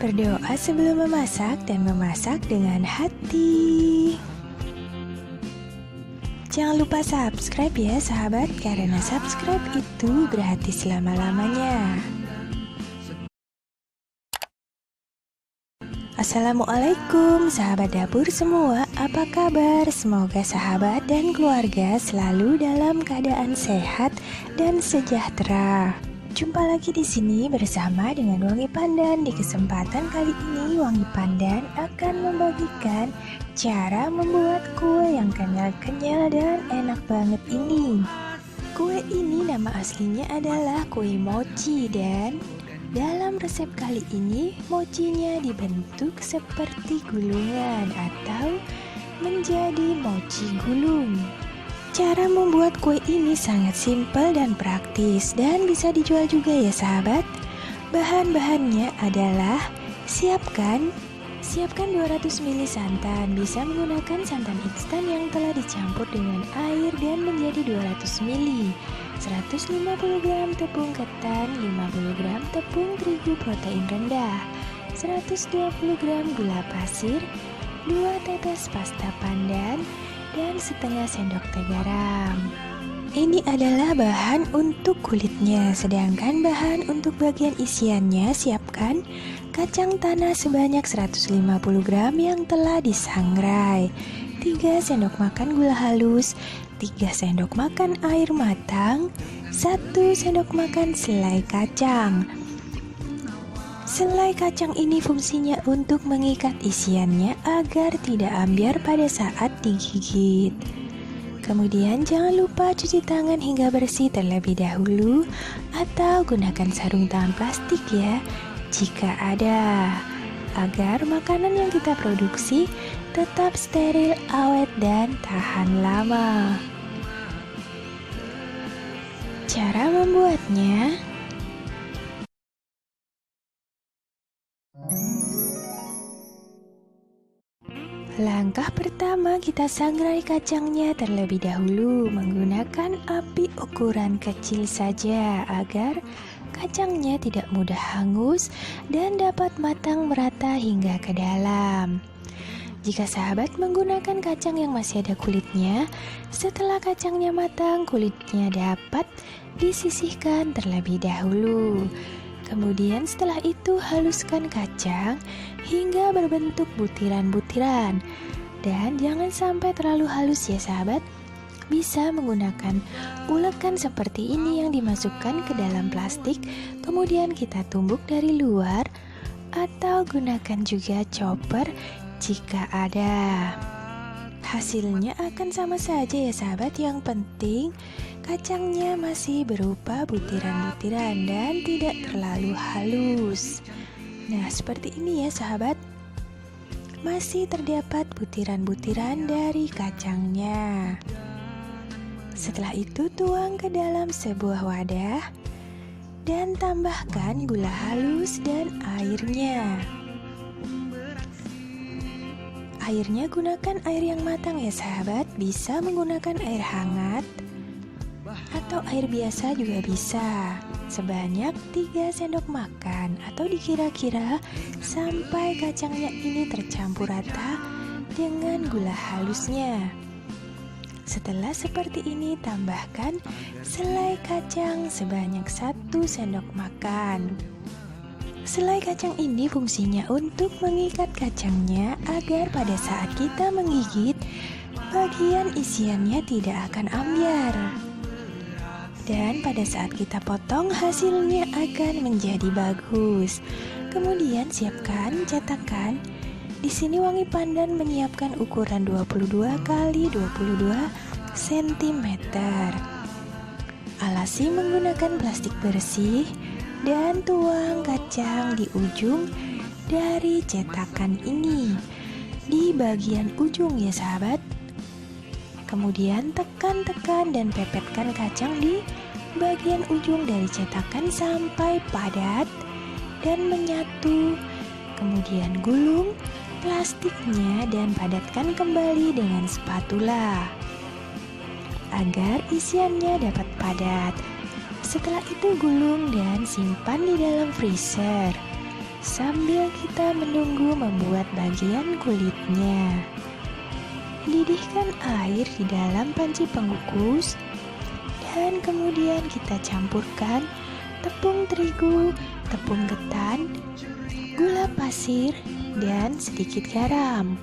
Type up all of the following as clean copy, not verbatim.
Berdoa sebelum memasak dan memasak dengan hati. Jangan lupa subscribe ya sahabat, karena subscribe itu berarti selama-lamanya. Assalamualaikum sahabat dapur semua, apa kabar? Semoga sahabat dan keluarga selalu dalam keadaan sehat dan sejahtera. Jumpa lagi di sini bersama dengan Wangi Pandan. Di kesempatan kali ini Wangi Pandan akan membagikan cara membuat kue yang kenyal-kenyal dan enak banget ini. Kue ini nama aslinya adalah kue mochi, dan dalam resep kali ini mochinya dibentuk seperti gulungan atau menjadi mochi gulung. Cara membuat kue ini sangat simpel dan praktis dan bisa dijual juga ya sahabat. Bahan-bahannya adalah siapkan 200 ml santan. Bisa menggunakan santan instan yang telah dicampur dengan air dan menjadi 200 ml. 150 gram tepung ketan, 50 gram tepung terigu protein rendah, 120 gram gula pasir, 2 tetes pasta pandan, dan setengah sendok teh garam. Ini adalah bahan untuk kulitnya, sedangkan bahan untuk bagian isiannya siapkan kacang tanah sebanyak 150 gram yang telah disangrai, 3 sendok makan gula halus, 3 sendok makan air matang, 1 sendok makan selai kacang. Selai kacang ini fungsinya untuk mengikat isiannya agar tidak ambyar pada saat digigit. Kemudian jangan lupa cuci tangan hingga bersih terlebih dahulu, atau gunakan sarung tangan plastik ya jika ada, agar makanan yang kita produksi tetap steril, awet, dan tahan lama. Cara membuatnya: langkah pertama, kita sangrai kacangnya terlebih dahulu menggunakan api ukuran kecil saja agar kacangnya tidak mudah hangus dan dapat matang merata hingga ke dalam. Jika sahabat menggunakan kacang yang masih ada kulitnya, setelah kacangnya matang, kulitnya dapat disisihkan terlebih dahulu. Kemudian setelah itu haluskan kacang hingga berbentuk butiran-butiran. Dan jangan sampai terlalu halus ya sahabat. Bisa menggunakan ulekan seperti ini yang dimasukkan ke dalam plastik, kemudian kita tumbuk dari luar, atau gunakan juga chopper jika ada. Hasilnya akan sama saja ya sahabat, yang penting kacangnya masih berupa butiran-butiran dan tidak terlalu halus. Nah, seperti ini ya sahabat. Masih terdapat butiran-butiran dari kacangnya. Setelah itu tuang ke dalam sebuah wadah dan tambahkan gula halus dan airnya. Airnya gunakan air yang matang ya sahabat. Bisa menggunakan air hangat atau air biasa juga bisa. Sebanyak 3 sendok makan, atau dikira-kira sampai kacangnya ini tercampur rata dengan gula halusnya. Setelah seperti ini, tambahkan selai kacang sebanyak 1 sendok makan. Selai kacang ini fungsinya untuk mengikat kacangnya agar pada saat kita menggigit, bagian isiannya tidak akan ambyar. Dan pada saat kita potong, hasilnya akan menjadi bagus. Kemudian siapkan cetakan. Di sini Wangi Pandan menyiapkan ukuran 22 x 22 cm. Alasi menggunakan plastik bersih dan tuang kacang di ujung dari cetakan ini, di bagian ujung ya sahabat. Kemudian tekan-tekan dan pepetkan kacang di bagian ujung dari cetakan sampai padat dan menyatu. Kemudian gulung plastiknya dan padatkan kembali dengan spatula agar isiannya dapat padat. Setelah itu gulung dan simpan di dalam freezer sambil kita menunggu membuat bagian kulitnya. Didihkan air di dalam panci pengukus dan kemudian kita campurkan tepung terigu, tepung ketan, gula pasir, dan sedikit garam.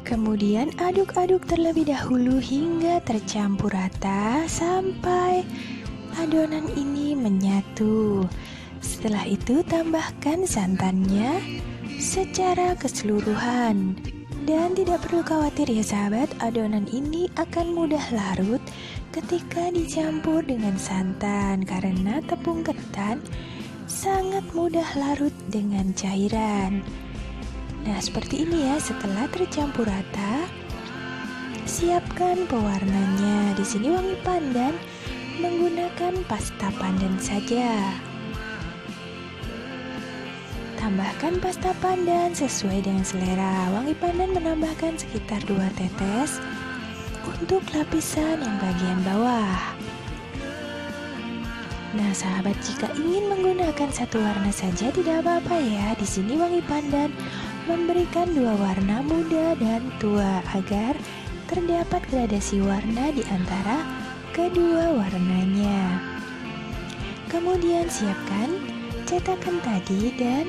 Kemudian aduk-aduk terlebih dahulu hingga tercampur rata sampai adonan ini menyatu. Setelah itu tambahkan santannya secara keseluruhan. Dan tidak perlu khawatir ya sahabat, adonan ini akan mudah larut ketika dicampur dengan santan karena tepung ketan sangat mudah larut dengan cairan. Nah, seperti ini ya. Setelah tercampur rata, siapkan pewarnanya. Di sini wangi pandan menggunakan pasta pandan saja. Tambahkan pasta pandan sesuai dengan selera. Wangi pandan menambahkan sekitar 2 tetes untuk lapisan yang bagian bawah. Nah, sahabat, jika ingin menggunakan satu warna saja tidak apa-apa ya. Di sini wangi pandan memberikan 2 warna muda dan tua agar terdapat gradasi warna di antara kedua warnanya. Kemudian siapkan cetakan tadi dan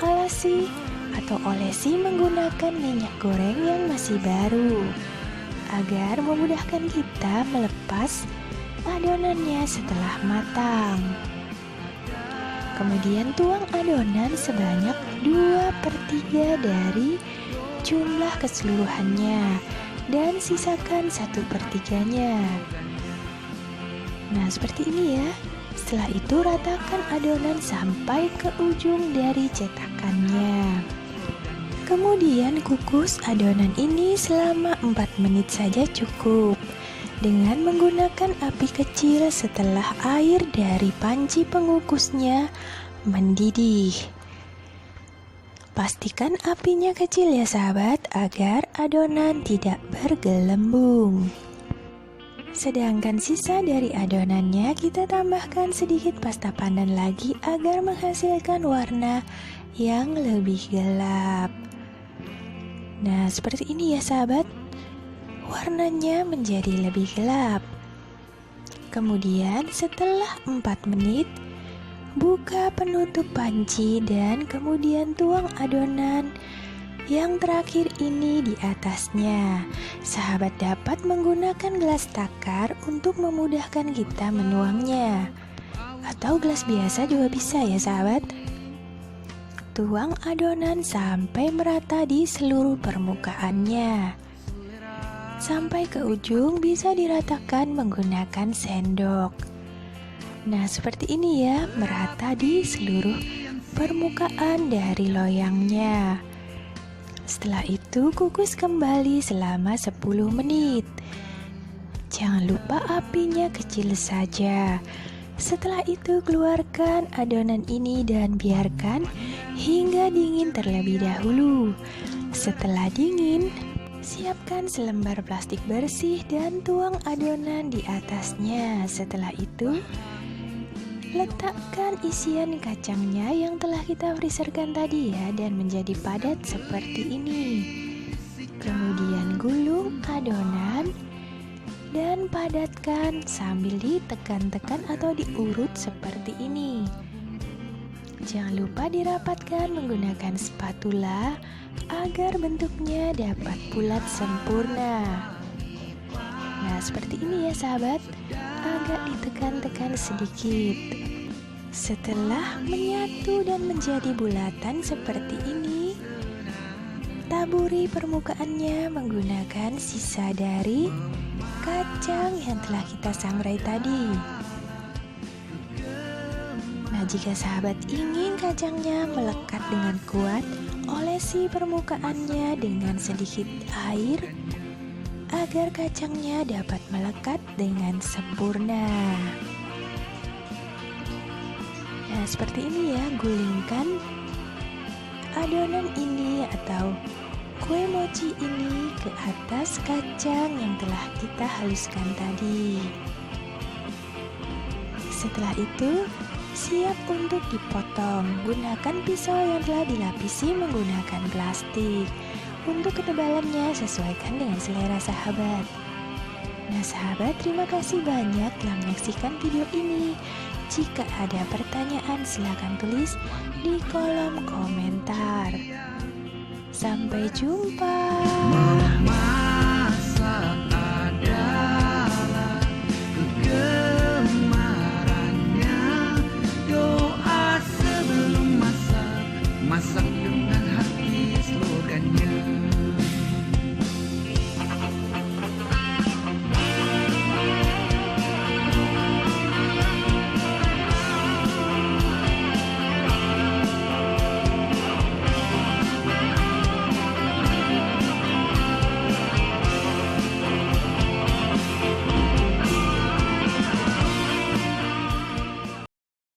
alasi atau olesi menggunakan minyak goreng yang masih baru agar memudahkan kita melepas adonannya setelah matang. Kemudian tuang adonan sebanyak 2/3 dari jumlah keseluruhannya dan sisakan 1/3-nya. Nah, seperti ini ya. Setelah itu ratakan adonan sampai ke ujung dari cetakannya. Kemudian kukus adonan ini selama 4 menit saja cukup dengan menggunakan api kecil setelah air dari panci pengukusnya mendidih. Pastikan apinya kecil ya sahabat agar adonan tidak bergelembung. Sedangkan sisa dari adonannya kita tambahkan sedikit pasta pandan lagi agar menghasilkan warna yang lebih gelap. Nah, seperti ini ya sahabat. Warnanya menjadi lebih gelap. Kemudian setelah 4 menit, buka penutup panci dan kemudian tuang adonan yang terakhir ini di atasnya. Sahabat dapat menggunakan gelas takar untuk memudahkan kita menuangnya. Atau gelas biasa juga bisa ya sahabat. Tuang adonan sampai merata di seluruh permukaannya. Sampai ke ujung bisa diratakan menggunakan sendok. Nah, seperti ini ya, merata di seluruh permukaan dari loyangnya. Setelah itu kukus kembali selama 10 menit. Jangan lupa apinya kecil saja. Setelah itu keluarkan adonan ini dan biarkan hingga dingin terlebih dahulu. Setelah dingin, siapkan selembar plastik bersih dan tuang adonan di atasnya. Setelah itu, letakkan isian kacangnya yang telah kita freezerkan tadi ya dan menjadi padat seperti ini. Kemudian gulung adonan dan padatkan sambil ditekan-tekan atau diurut seperti ini. Jangan lupa dirapatkan menggunakan spatula agar bentuknya dapat bulat sempurna. Nah, seperti ini ya sahabat, agak ditekan-tekan sedikit. Setelah menyatu dan menjadi bulatan seperti ini, taburi permukaannya menggunakan sisa dari kacang yang telah kita sangrai tadi. Nah, jika sahabat ingin kacangnya melekat dengan kuat, olesi permukaannya dengan sedikit air agar kacangnya dapat melekat dengan sempurna. Nah, seperti ini ya, gulingkan adonan ini atau kue mochi ini ke atas kacang yang telah kita haluskan tadi. Setelah itu, Siap untuk dipotong. Gunakan pisau yang telah dilapisi menggunakan plastik. Untuk ketebalannya sesuaikan dengan selera sahabat. Nah sahabat, terima kasih banyak telah menyaksikan video ini. Jika ada pertanyaan silakan tulis di kolom komentar. Sampai jumpa.